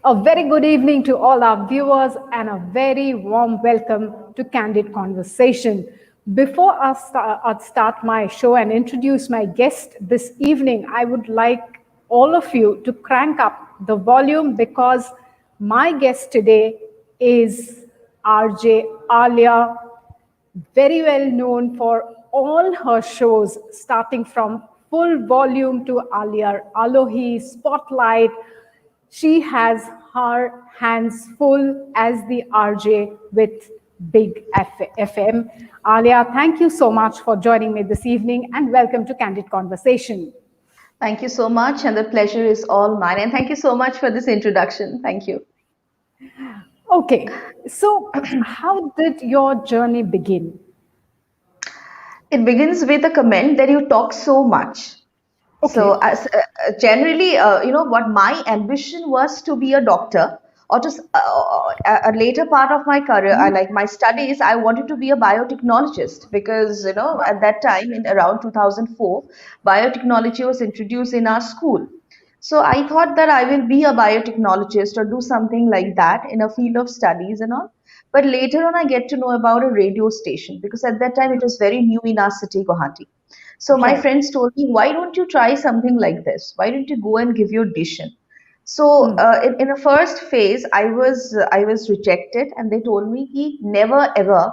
A very good evening to all our viewers and a very warm welcome to Candid Conversation. Before I start my show and introduce my guest this evening, I would like all of you to crank up the volume because my guest today is RJ Aaliya, very well known for all her shows, starting from Full Volume to Aaliya, Alohi, Spotlight. She has her hands full as the RJ with Big FM. Aaliya, thank you so much for joining me this evening and welcome to Candid Conversation. Thank you so much, and the pleasure is all mine. And thank you so much for this introduction. Thank you. Okay, so how did your journey begin? It begins with a comment that you talk so much. So, Okay. generally, what my ambition was to be a doctor, or to a later part of my career, like my studies, I wanted to be a biotechnologist because at that time in around 2004, biotechnology was introduced in our school. So I thought that I will be a biotechnologist or do something like that in a field of studies and all. But later on, I get to know about a radio station because at that time it was very new in our city, Guwahati. So my Right. friends told me, why don't you try something like this? Why don't you go and give your audition? So in the first phase, I was rejected, and they told me, he never ever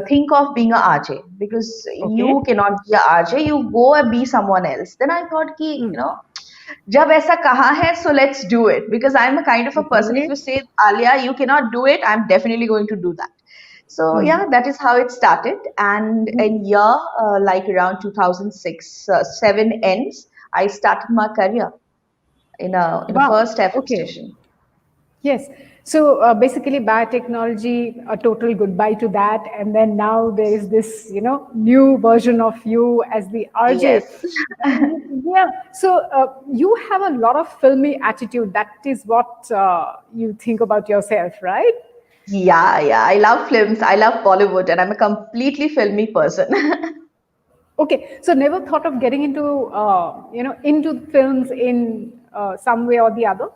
think of being a RJ because Okay. you cannot be a RJ. You go and be someone else. Then I thought, जब ऐसा कहा है, so let's do it because I'm a kind of a person. If Okay. you say, Alia, you cannot do it, I'm definitely going to do that. So yeah, that is how it started. And in year like around 2006, 7 ends, I started my career in a Wow. first FM Okay. station. Yes. So basically, biotechnology, a total goodbye to that. And then now there is this, new version of you as the RJ. Yes. Yeah. So you have a lot of filmy attitude. That is what you think about yourself, right? Yeah, yeah. I love films. I love Bollywood, and I'm a completely filmy person. Okay. So never thought of getting into, into films in some way or the other?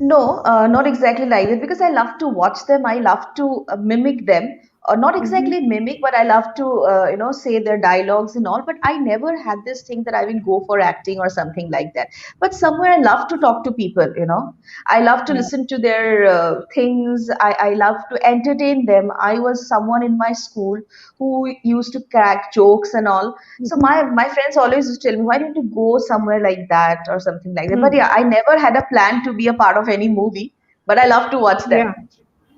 No, not exactly like that because I love to watch them. I love to mimic them. Not exactly mimic, but I love to, say their dialogues and all. But I never had this thing that I will go for acting or something like that. But somewhere I love to talk to people. I love to Yeah. listen to their things. I love to entertain them. I was someone in my school who used to crack jokes and all. So my friends always used to tell me, why don't you go somewhere like that or something like that? But yeah, I never had a plan to be a part of any movie, but I love to watch them.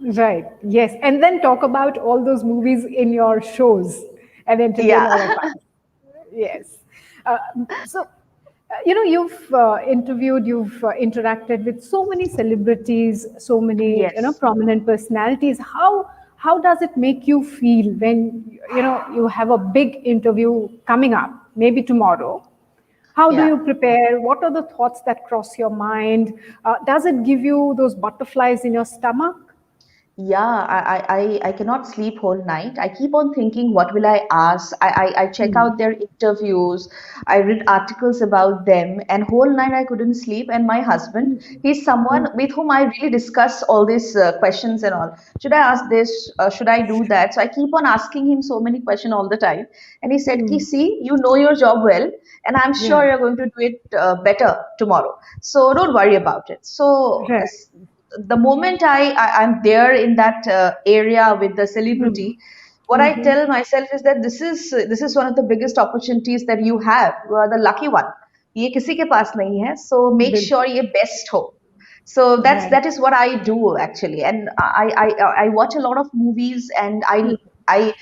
Yeah, right. Yes. And then talk about all those movies in your shows and entertain Yeah. all of us. Yes. Uh, so, you've interviewed, you've interacted with so many celebrities, so many, Yes. prominent personalities. How does it make you feel when, you have a big interview coming up, maybe tomorrow? How do Yeah. you prepare? What are the thoughts that cross your mind? Does it give you those butterflies in your stomach? Yeah, I cannot sleep whole night. I keep on thinking, what will I ask? I check out their interviews. I read articles about them, and whole night I couldn't sleep. And my husband, he's someone with whom I really discuss all these questions and all. Should I ask this? Should I do that? So I keep on asking him so many questions all the time. And he said, Ki, see, you know your job well, and I'm Yeah, sure you're going to do it better tomorrow. So don't worry about it. So right. the moment I'm there in that area with the celebrity, what I tell myself is that this is one of the biggest opportunities that you have. You are the lucky one. ये किसी के पास नहीं है. So make Bill. sure ये best हो. So that's Right. that is what I do actually, and I watch a lot of movies, and I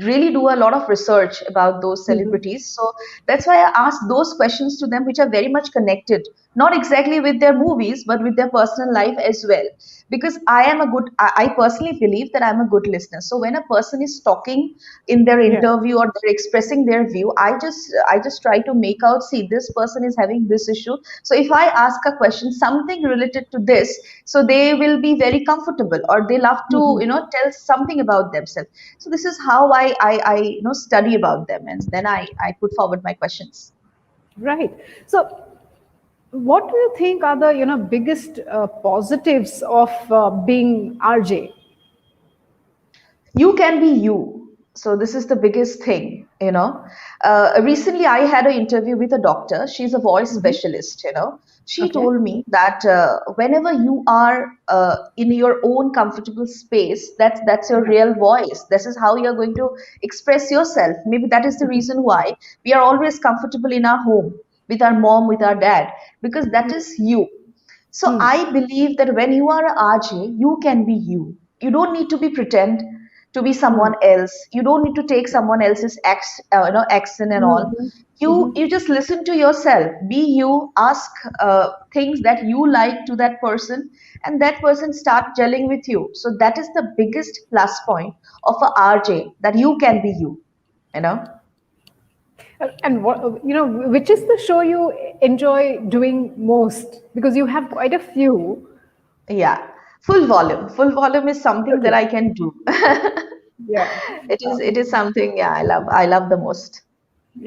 really do a lot of research about those celebrities. So that's why I ask those questions to them, which are very much connected, not exactly with their movies, but with their personal life as well. Because I personally believe that I'm a good listener. So when a person is talking in their Yeah. interview or they're expressing their view, I just try to make out, see, this person is having this issue. So if I ask a question, something related to this, so they will be very comfortable, or they love to, tell something about themselves. So this is how I study about them, and then I put forward my questions. Right. So What do you think are the biggest positives of being RJ? You can be you. So this is the biggest thing, recently I had an interview with a doctor. She's a voice Hmm. specialist. She Okay. told me that whenever you are in your own comfortable space, that's your Yeah. real voice. This is how you're going to express yourself. Maybe that is the reason why we are always comfortable in our home with our mom, with our dad, because that is you. So Hmm. I believe that when you are a RJ, you can be you. You don't need to be pretend to be Hmm. someone else. You don't need to take someone else's accent and all. Hmm. You just listen to yourself. Be you. Ask things that you like to that person, and that person start gelling with you. So that is the biggest plus point of a RJ, that you can be you. You know. And what which is the show you enjoy doing most? Because you have quite a few. Yeah. Full volume. Full volume is something that Okay. I can do. Yeah. It is something, yeah, I love the most.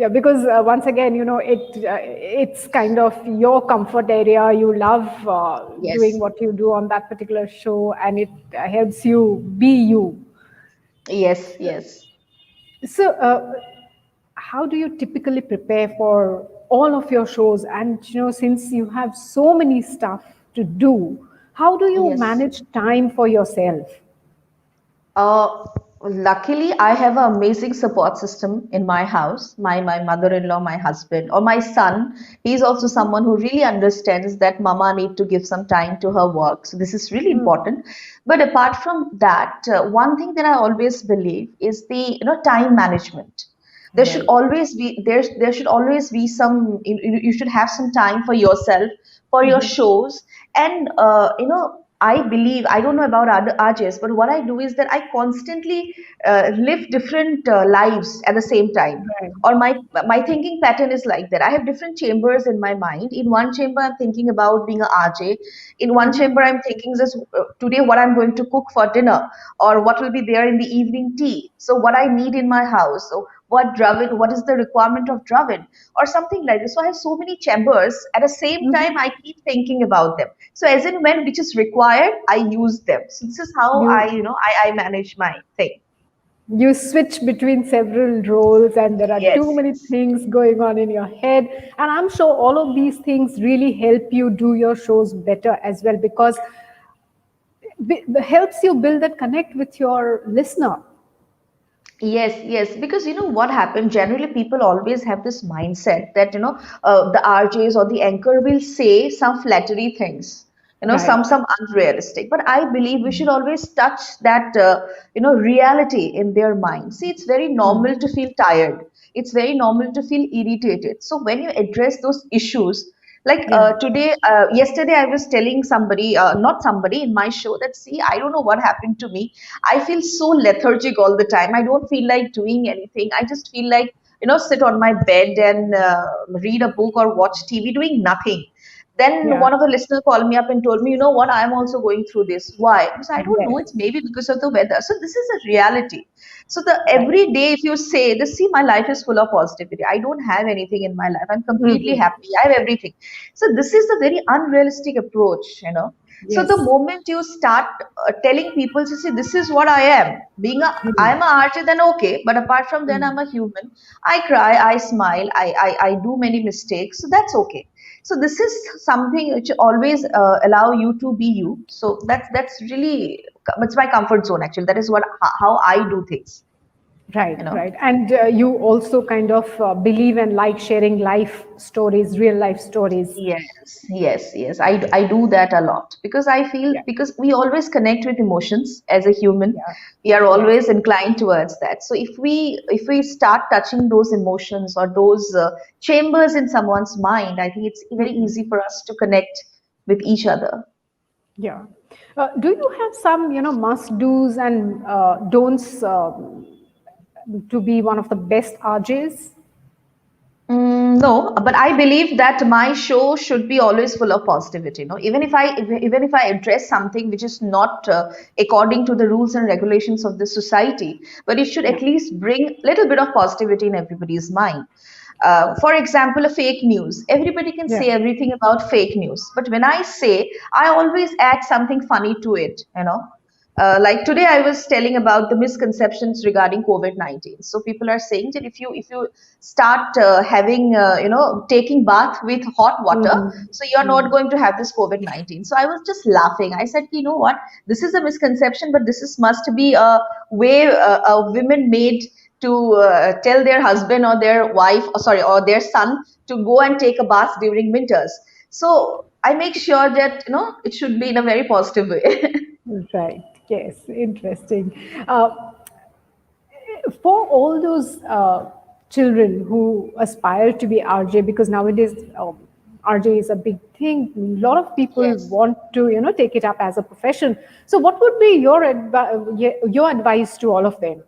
Yeah, because once again, it's kind of your comfort area. You love doing Yes. what you do on that particular show, and it helps you be you. Yes, yes. So, how do you typically prepare for all of your shows? And since you have so many stuff to do, how do you Yes. manage time for yourself? Luckily, I have an amazing support system in my house. My mother-in-law, my husband, or my son. He's also someone who really understands that mama need to give some time to her work. So this is really important. But apart from that, one thing that I always believe is the time management. Right. There should always be some. You should have some time for yourself, for your shows, and I believe, I don't know about other artists, but what I do is that I constantly live different lives at the same time. Right. Or my thinking pattern is like that. I have different chambers in my mind. In one chamber, I'm thinking about being a RJ. In one chamber, I'm thinking just today what I'm going to cook for dinner, or what will be there in the evening tea. So what I need in my house. So what is the requirement of Dravid, or something like this. So I have so many chambers at the same time. I keep thinking about them. So as and when which is required, I use them. So this is how You I manage my thing. you switch between several roles, and there are too Yes. many things going on in your head, and I'm sure all of these things really help you do your shows better as well, because it helps you build that connect with your listener. Yes, yes, because you know what happened. Generally, people always have this mindset that the RJs or the anchor will say some flattery things, Right. some unrealistic. But I believe we should always touch that reality in their mind. See, it's very normal to feel tired. It's very normal to feel irritated. So when you address those issues, like Yeah. yesterday, I was telling somebody, not somebody in my show, that see, I don't know what happened to me. I feel so lethargic all the time. I don't feel like doing anything. I just feel like, sit on my bed and read a book or watch TV, doing nothing. Then Yeah. one of the listeners called me up and told me, you know what, I'm also going through this. Why? Because I don't know. Yes. It's maybe because of the weather. So this is a reality. So the Right. every day, if you say this, see, my life is full of positivity. I don't have anything in my life. I'm completely Hmm. happy. I have everything. So this is a very unrealistic approach. So the Yes. moment you start telling people, to see, this is what I am. I'm a artist, then okay. But apart from then, I'm a human. I cry, I smile, I do many mistakes. So that's okay. So this is something which always allow you to be you. So that's really, it's my comfort zone actually. That is how I do things. Right, You know. right. And you also kind of believe and like sharing life stories, real life stories. Yes, yes, yes. I do that a lot because I feel, Yeah, because we always connect with emotions as a human. yeah, We are yeah, always inclined towards that. So if we start touching those emotions or those chambers in someone's mind, I think it's very easy for us to connect with each other. yeah. Do you have some, must do's and don'ts to be one of the best RJs? No, but I believe that my show should be always full of positivity. Even if I address something which is not according to the rules and regulations of the society, but it should Yeah. at least bring little bit of positivity in everybody's mind. For example, a fake news. Everybody can Yeah. say everything about fake news, but when I say, I always add something funny to it, like today I was telling about the misconceptions regarding COVID-19. So people are saying that if you start having taking bath with hot water, Mhm. so you're not Mhm. going to have this COVID-19. So I was just laughing. I said, you know what? This is a misconception, but this is must be a way a women made to tell their husband or their wife, or sorry, or their son to go and take a bath during winters. So I make sure that it should be in a very positive way. Right. Yes. Interesting. Uh, for all those children who aspire to be RJ, because nowadays RJ is a big thing. A lot of people Yes. want to, take it up as a profession. So, what would be your advice to all of them?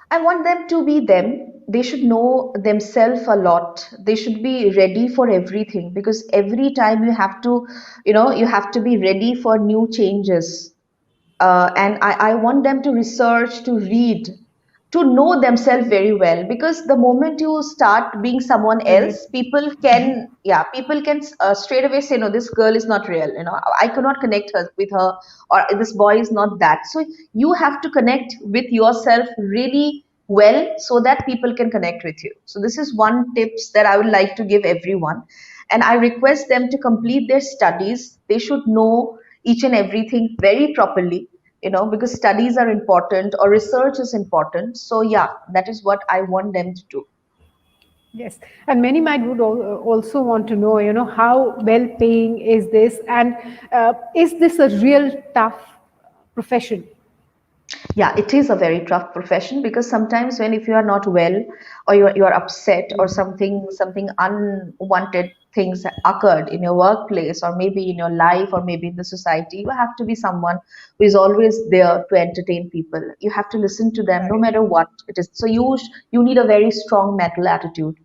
I want them to be them. They should know themselves a lot. They should be ready for everything because every time you have to be ready for new changes. And I want them to research, to read, to know themselves very well. Because the moment you start being someone Correct. else, people can straight away say, no, this girl is not real. I cannot connect her with her, or this boy is not that. So you have to connect with yourself really well so that people can connect with you. So this is one tips that I would like to give everyone. And I request them to complete their studies. They should know each and everything very properly, because studies are important or research is important. So yeah, that is what I want them to do. Yes, and many might would also want to know, how well paying is this, and is this a real tough profession? Yeah, it is a very tough profession because sometimes when if you are not well, or you're upset, or something unwanted things occurred in your workplace, or maybe in your life, or maybe in the society, you have to be someone who is always there to entertain people. You have to listen to them no Right. matter what it is. So you need a very strong mental attitude.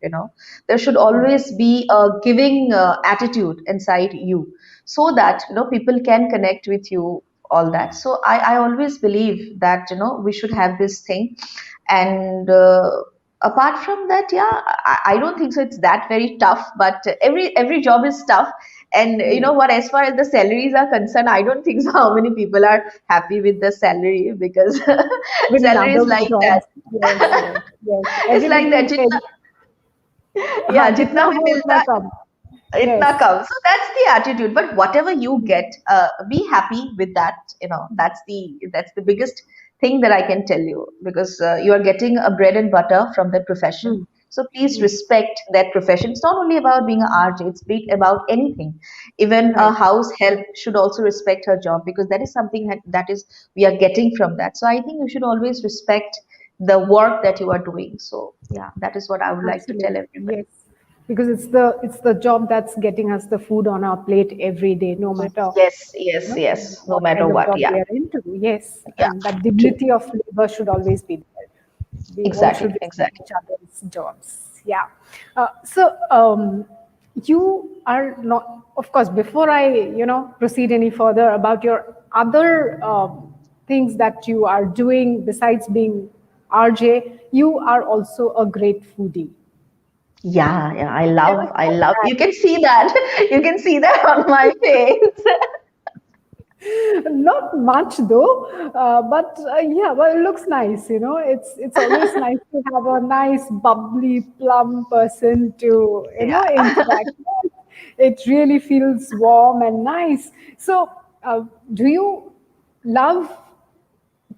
There should always be a giving attitude inside you, so that people can connect with you, all that. So I always believe that we should have this thing. And apart from that, yeah, I don't think so it's that very tough, but every job is tough. And you Yes. know what, as far as the salaries are concerned, I don't think so how many people are happy with the salary, because Even in salary is other like that. jobs. Yes, yes, yes. It's like Everybody that. says, Yeah, हाँ jitna जितना bhi हो उतना milta, come. itna Yes. comes. So that's the attitude. But whatever you get, be happy with that. That's the biggest thing that I can tell you, because you are getting a bread and butter from that profession. Hmm. So please Hmm. respect that profession. It's not only about being an RJ, it's big about anything. Even a Right. house help should also respect her job, because that is something that is we are getting from that. So I think you should always respect the work that you are doing. So yeah, that is what I would like to tell Absolutely. everybody. Yes. Because it's the job that's getting us the food on our plate every day, no matter Yes, yes, know, yes. No what matter kind of what. job Yeah, we are into. Yes, yeah. and that True. dignity of labor should always be there. We all Exactly, should respect exactly. each other's jobs. Yeah. So you are not, of course. Before I, proceed any further about your other things that you are doing besides being RJ, you are also a great foodie. Yeah, yeah. Tell us I about love. that. You can see that. You can see that on my face. Not much though, but yeah, well, it looks nice. It's always nice to have a nice, bubbly, plum person to Yeah. interact with. It really feels warm and nice. So, do you love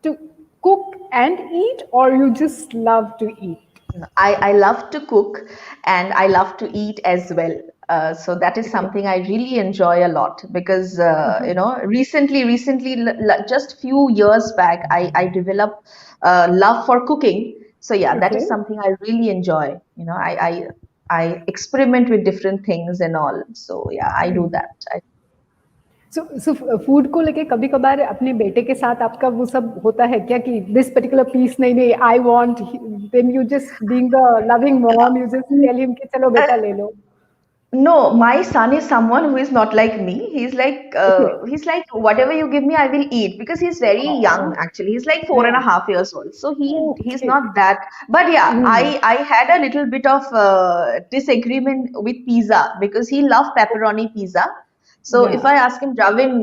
to cook and eat, or you just love to eat? I love to cook, and I love to eat as well. So that is Okay. something I really enjoy a lot, because Uh-huh. recently, just few years back, I developed love for cooking. So yeah, that is Okay. something I really enjoy. I experiment with different things and all. So yeah, I do that. So food को लेके कभी कभार अपने बेटे के साथ आपका वो सब होता है क्या कि दिस पर्टिकुलर पीस नहीं नहीं I want then you just being the loving mom you just tell him कि चलो बेटा ले लो No, my son is someone who is not like me. Okay. He's like whatever you give me, I will eat because he's very young Oh, actually. He's like four and yeah. a half years old. So he's Okay. not that. But yeah, Mm. I had a little bit of disagreement with pizza because he loved pepperoni pizza. So if Yeah. I ask him, Javin,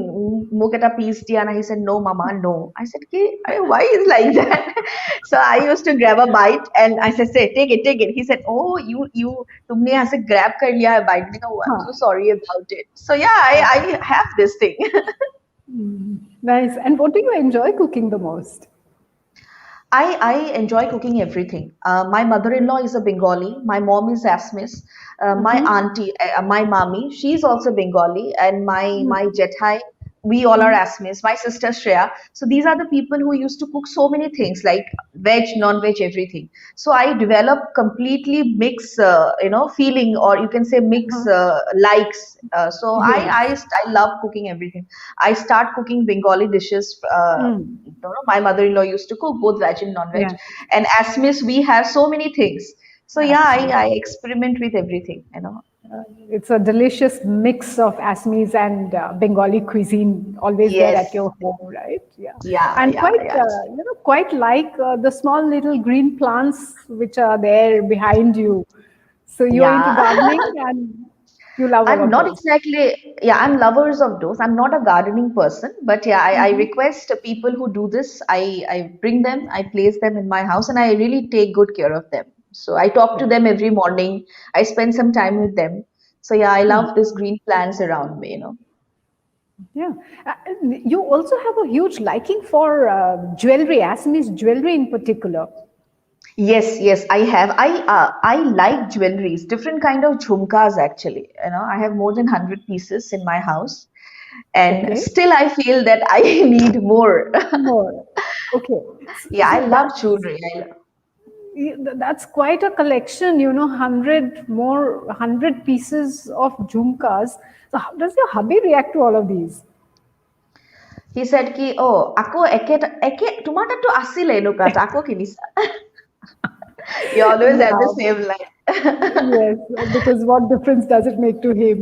mo get a piece, Diana, he said, no, mama, no. I said, "Ki, why is like that? So I used to grab a bite and I said, say, take it, take it. He said, oh, you तुमने यहाँ से grab कर लिया है bite. मैंने कहा, oh, I'm Huh. so sorry about it. So yeah, I have this thing. Nice. And what do you enjoy cooking the most? I enjoy cooking everything. My mother-in-law is a Bengali. My mom is Assamese. My Mm-hmm. auntie, my mommy, she's also Bengali, and my Mm-hmm. jethai, we all are Assamese. My sister Shreya. So these are the people who used to cook so many things like veg, non-veg, everything. So I developed completely mix, feeling, or you can say mix Uh-huh. likes. So Yes. I love cooking everything. I start cooking Bengali dishes. Mm. My mother-in-law used to cook both veg and non-veg. Yeah. And as Miss, we have so many things. So yeah, I Absolutely. experiment with everything. It's a delicious mix of Assamese and Bengali cuisine always there at Yes. your home, right? Yeah. Yeah, And yeah, quite, yeah. quite like the small little green plants which are there behind you. So you're into Yeah. gardening and you love all I'm of not those. exactly, yeah, I'm lovers of those. I'm not a gardening person, but yeah, I Mhm. request people who do this, I bring them, I place them in my house, and I really take good care of them. So I talk to Yeah. them every morning. I spend some time with them. So yeah, I love these green plants around me. Yeah. And you also have a huge liking for jewelry, Assamese jewelry in particular. Yes, yes, I have. I like jewelries, different kind of jhumkas actually. I have more than 100 pieces in my house, and Okay. still I feel that I need more. More. Okay. Yeah, I So love jewelry. that's quite a collection, 100 pieces of jhumkas. So how does your hubby react to all of these? He said ki, oh, ako eke তোমারটা তো আসিলে এনেকুৱাত আকৌ কিনিছা. You always have the Wow. same line. Yes, because what difference does it make to him?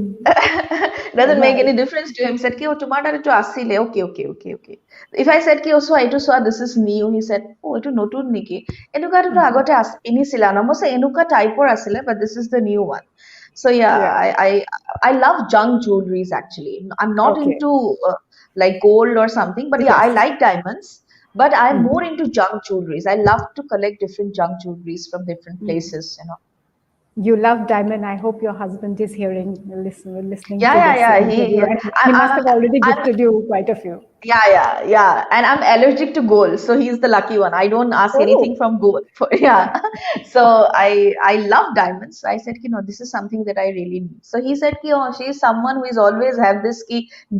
Doesn't make Right. any difference to him. Said ki, oh, তোমারটা একটু আসিলে. Okay, okay, okay, okay. If I said ki, oh, so এইটো চোৱা, this is new. He said, oh, এইটো নতুন নেকি? এনেকুৱাটোতো Uh-huh. আগতে কিনিছিলা ন? মই say, এনেকুৱা টাইপৰ আছিলে, but this is the new one. So yeah, Yeah. I love junk jewelries actually. I'm not Okay. into like gold or something, but yeah, I Yes. like diamonds. But I'm more Mhm. into junk jewelries. I love to collect different junk jewelries from different places. You love Diamond. I hope your husband is listening Yeah, to yeah, this yeah. He, interview, and he must have already I'm, gifted you quite a few. yeah, yeah, yeah. And I'm allergic to gold, so he's the lucky one. I don't ask anything Oh, from gold. Yeah. So I love diamonds. So I said, this is something that I really need. So he said, oh, she is someone who is always have this ki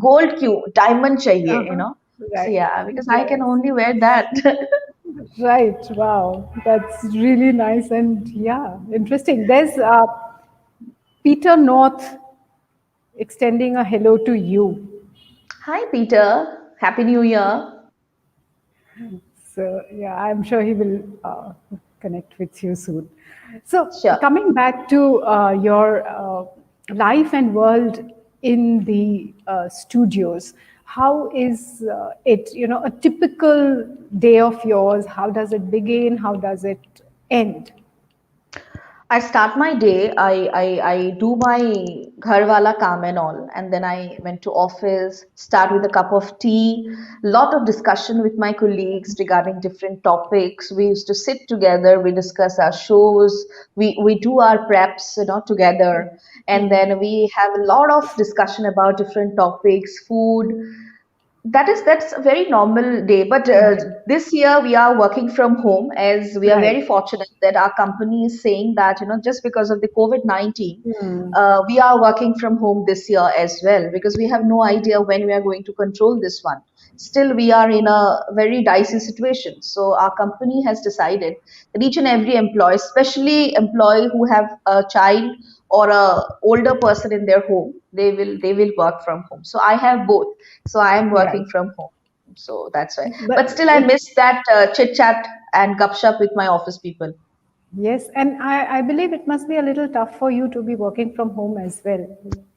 gold Q, diamond chahiye. uh-huh. So Right. yeah, because I can Yes. only wear that. Right. Wow. That's really nice and yeah, interesting. There's Peter North extending a hello to you. Hi, Peter. Happy New Year. So yeah, I'm sure he will connect with you soon. So Sure. coming back to your life and world in the studios, how is it? A typical day of yours. How does it begin? How does it end? I start my day. I do my ghar wala kaam and all, and then I went to office. Start with a cup of tea. Lot of discussion with my colleagues regarding different topics. We used to sit together. We discuss our shows. We do our preps, together, and then we have a lot of discussion about different topics, food. That's a very normal day, but this year we are working from home as we are Right. very fortunate that our company is saying that just because of the COVID-19, Hmm. we are working from home this year as well because we have no idea when we are going to control this one. Still, we are in a very dicey situation. So our company has decided that each and every employee, especially employee who have a child or a older person in their home, they will work from home. So I have both. So I am Right. working from home. So that's why. But But still, I it miss that chit chat and gupshup with my office people. Yes, and I believe it must be a little tough for you to be working from home as well.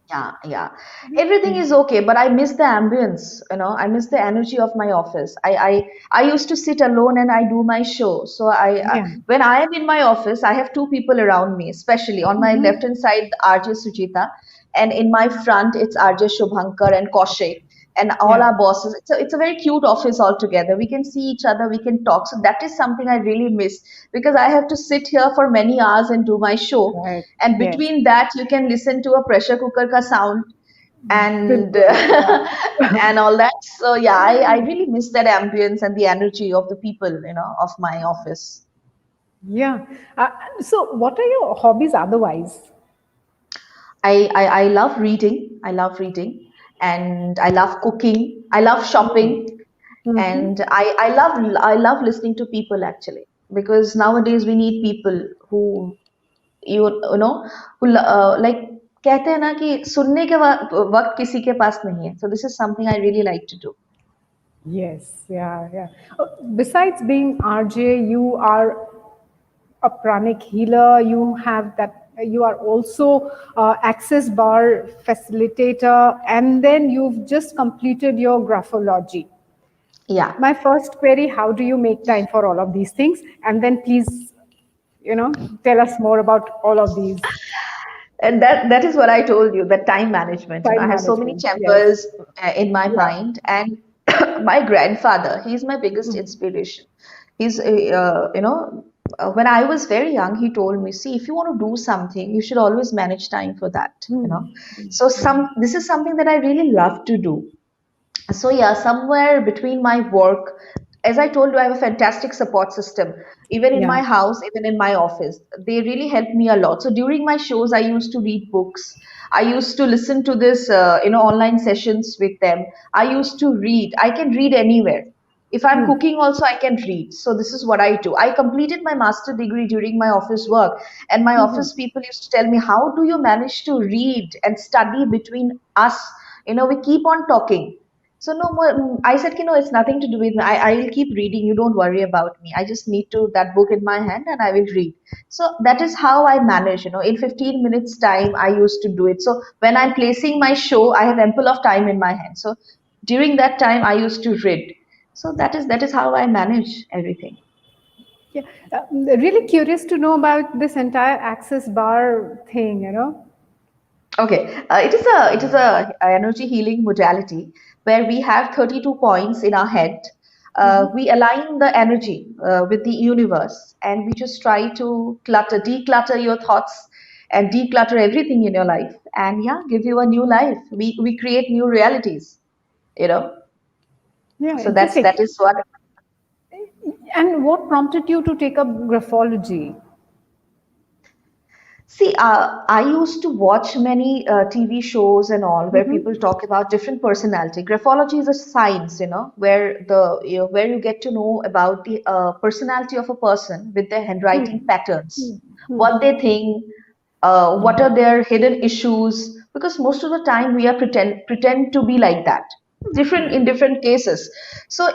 Yeah, yeah. Everything is okay, but I miss the ambience, I miss the energy of my office. I used to sit alone and I do my show. So Yeah. when I am in my office, I have two people around me, especially on my left Mhm. hand side, RJ Sujita, and in my front, it's RJ Shubhankar and Kaushik and all Yeah. our bosses. It's a very cute office altogether. We can see each other, we can talk. So that is something I really miss because I have to sit here for many hours and do my show, Right. and Yes. between that you can listen to a pressure cooker ka sound and Bilkul. Yeah. and all that. So yeah, I really miss that ambience and the energy of the people, of my office. Yeah. So, what are your hobbies otherwise? I love reading. I love reading, and I love cooking. I love shopping, Mm-hmm. and I love listening to people actually, because nowadays we need people who you know like कहते हैं ना कि सुनने के वक्त किसी के पास नहीं है. So this is something I really like to do. Yes. Yeah. Yeah. Besides being RJ, you are a pranic healer. You have that. You are also access bar facilitator, and then you've just completed your graphology. Yeah. My first query: how do you make time for all of these things? And then please, tell us more about all of these. And that is what I told you, that time management. I Time have so many management. Yes. chambers in my Yeah. mind, and my grandfather, he's my biggest inspiration. He's when I was very young, he told me, see, if you want to do something, you should always manage time for that. So this is something that I really love to do. So yeah, somewhere between my work, as I told you, I have a fantastic support system, even in Yeah. my house, even in my office. They really help me a lot. So during my shows, I used to read books. I used to listen to this online sessions with them. I used to read. I can read anywhere. If I'm cooking also, I can read. So this is what I do. I completed my master degree during my office work, and my Mhm. office people used to tell me, how do you manage to read and study between us? We keep on talking. So no more. I said, it's nothing to do with me. I will keep reading. You don't worry about me. I just need to that book in my hand and I will read. So that is how I manage. In 15 minutes time, I used to do it. So when I'm placing my show, I have ample of time in my hand. So during that time, I used to read. So that is how I manage everything. Yeah. Really curious to know about this entire access bar thing. Okay, it is a energy healing modality where we have 32 points in our head. We align the energy with the universe, and we just try to declutter your thoughts, and declutter everything in your life, and yeah, give you a new life. We create new realities, you know. Yeah, So that's interesting. that is what. And what prompted you to take up graphology? See, I used to watch many TV shows and all where people talk about different personality. Graphology is a science, where you get to know about the personality of a person with their handwriting patterns, what they think, what are their hidden issues. Because most of the time we are pretend to be like that, different in different cases. So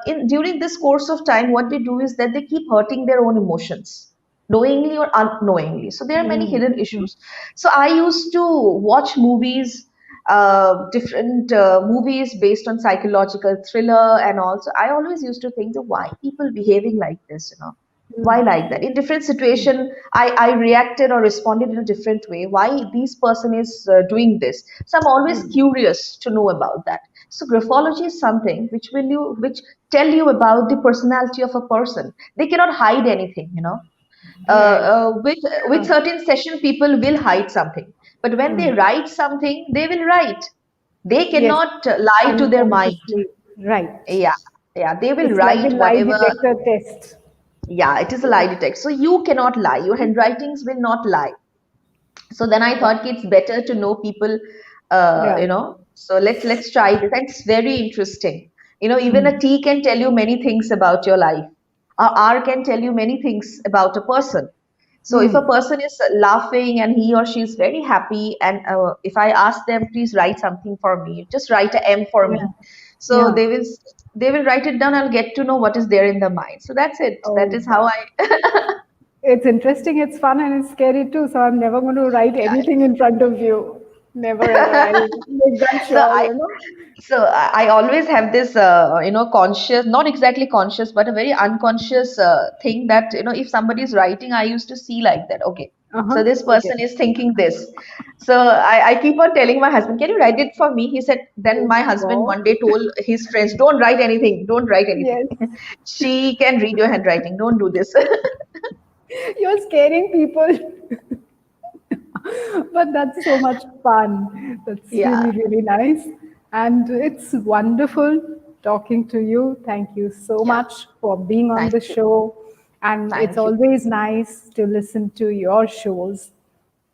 in during this course of time, what they do is that they keep hurting their own emotions, knowingly or unknowingly. So there are many hidden issues. So I used to watch movies, different movies based on psychological thriller, and also I always used to think that why people behaving like this. Why like that in different situation, I reacted or responded in a different way, why this person is doing this. So I'm always curious to know about that. So graphology is something which tell you about the personality of a person. They cannot hide anything. Right. With certain session, people will hide something, but when they write something, they will write. They Yes. cannot lie to their mind. Unconsciously. Right. Yeah, yeah, they will It's like the write lie whatever. detector test. Yeah, it is a lie detector, so you cannot lie, your handwritings will not lie. So then I thought it's better to know people. Yeah. So let's try this, and it's very interesting. Even a tea can tell you many things about your life. A R can tell you many things about a person. So if a person is laughing and he or she is very happy, and if I ask them, please write something for me, just write a M for Yeah. me. So Yeah. they will write it down. I'll get to know what is there in the mind. So that's it. That Oh, is how wow. I. It's interesting, it's fun, and it's scary too. So I'm never going to write anything in front of you. Never ever. I'll make that So sure, I you know. I always have this conscious, not exactly conscious, but a very unconscious thing that if somebody is writing, I used to see like that. Okay, so Uh-huh. this Okay. person is thinking this. So I keep on telling my husband, can you write it for me? He said. Then Oh, my husband wow. one day told his friends, don't write anything, don't write anything. Yes. She can read your handwriting. Don't do this. You're scaring people. But that's so much fun. That's Yeah. really, really nice. And it's wonderful talking to you. Thank you so Yeah. much for being on Thank the you. show. And it's Thank you. always nice to listen to your shows.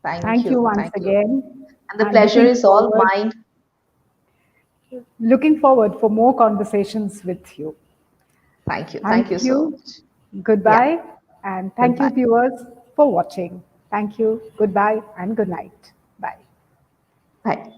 Thank Thank you you. once Thank you. again. And the And pleasure is all mine. looking forward for more conversations with you. Thank you. Thank you Thank so you. much. Yeah. Goodbye. And thank you, Goodbye. viewers, for watching. Thank you. Goodbye and good night. Bye. Bye.